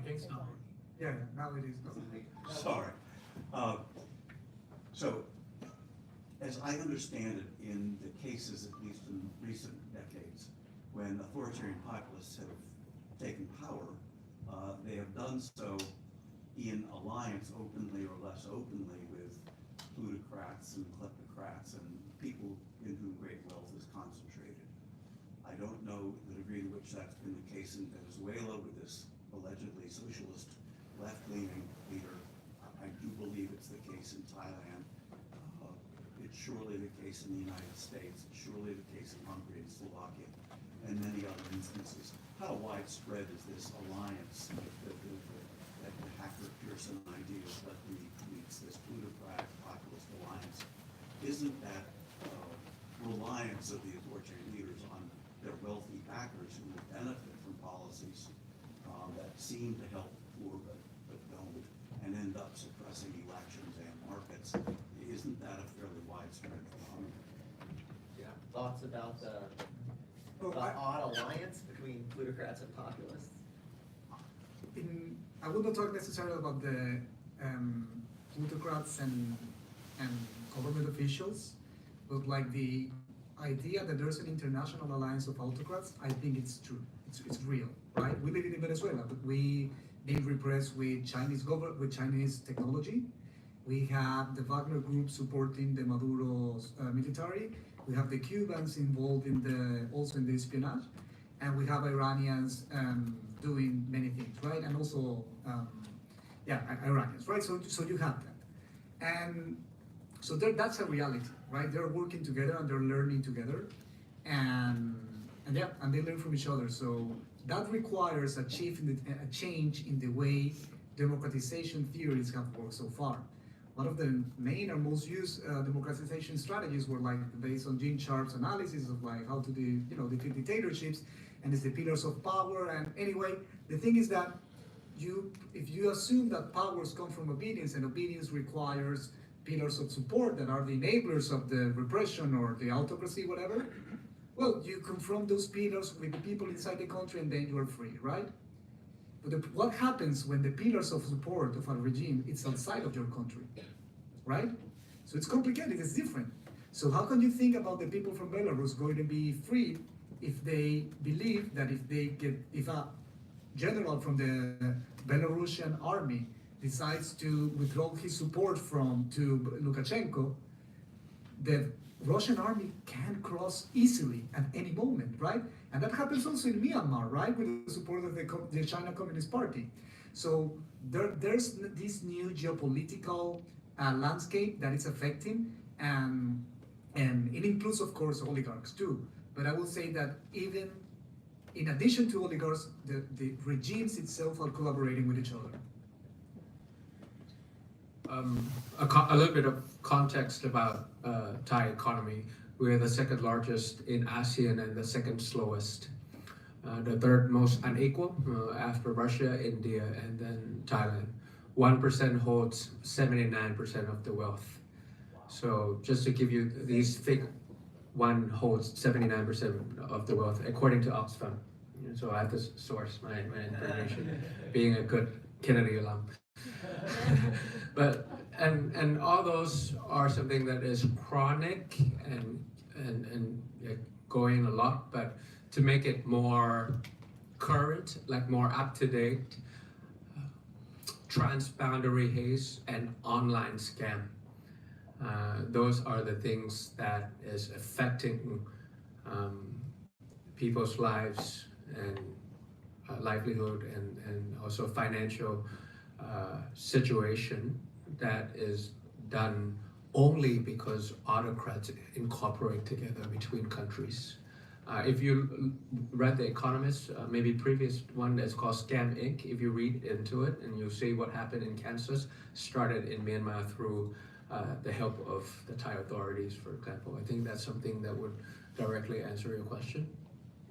think so. Yeah, now it is. Sorry. So, as I understand it, in the cases, at least in recent decades, when authoritarian populists have taken power, they have done so in alliance, openly or less openly, with plutocrats and kleptocrats and people in whom great wealth is concentrated. I don't know the degree to which that's been the case in Venezuela with this allegedly socialist left-leaning leader. I do believe it's the case in Thailand. It's surely the case in the United States. It's surely the case in Hungary and Slovakia and many other instances. How widespread is this alliance that the Hacker-Pearson idea that meets this plutocratic populist alliance? Isn't that reliance of the authoritarian leaders on their wealthy backers who will benefit from policies that seem to help the poor but don't, and end up suppressing elections and markets? Isn't that a fairly widespread phenomenon? Yeah. Thoughts about the I odd alliance between plutocrats and populists? I would not talk necessarily about the plutocrats and government officials, but like the idea that there's an international alliance of autocrats, I think it's true. It's real, right? We live in Venezuela, but we being repressed with Chinese technology. We have the Wagner group supporting the Maduro's military. We have the Cubans involved also in the espionage, and we have Iranians doing many things, right? And also, Iranians, right? So you have that, and so that's a reality, right? They're working together and they're learning together, and they learn from each other. So that requires a change in the way democratization theories have worked so far. One of the main or most used democratization strategies were like based on Gene Sharp's analysis of like how to defeat dictatorships, and it's the pillars of power. And anyway, the thing is that if you assume that powers come from obedience, and obedience requires pillars of support that are the enablers of the repression or the autocracy, whatever, well, you confront those pillars with the people inside the country, and then you are free, right? But what happens when the pillars of support of a regime is outside of your country, right? So it's complicated, it's different. So how can you think about the people from Belarus going to be free if they believe that if a general from the Belarusian army decides to withdraw his support to Lukashenko, the Russian army can cross easily at any moment, right? And that happens also in Myanmar, right? With the support of the China Communist Party. So there's this new geopolitical landscape that is affecting, and it includes, of course, oligarchs too. But I will say that even in addition to oligarchs, the regimes itself are collaborating with each other. A little bit of context about Thai economy. We're the second largest in ASEAN and the second slowest. The third most unequal after Russia, India, and then Thailand. 1% holds 79% of the wealth. So just to give you these one holds 79% of the wealth according to Oxfam. So I have to source my information, being a good Kennedy alum. But and all those are something that is chronic and going a lot, but to make it more current, like more up to date, transboundary haze and online scam. Those are the things that is affecting people's lives and livelihood and also financial situation that is done only because autocrats incorporate together between countries. If you read The Economist, maybe previous one that's called Scam Inc., if you read into it and you see what happened in Kansas, started in Myanmar through the help of the Thai authorities, for example. I think that's something that would directly answer your question.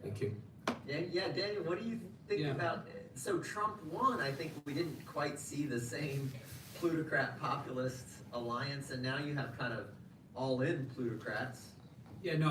Thank you. Yeah, Daniel, what do you think about, so Trump won, I think we didn't quite see the same plutocrat populist alliance, and now you have kind of all-in plutocrats. Yeah, no.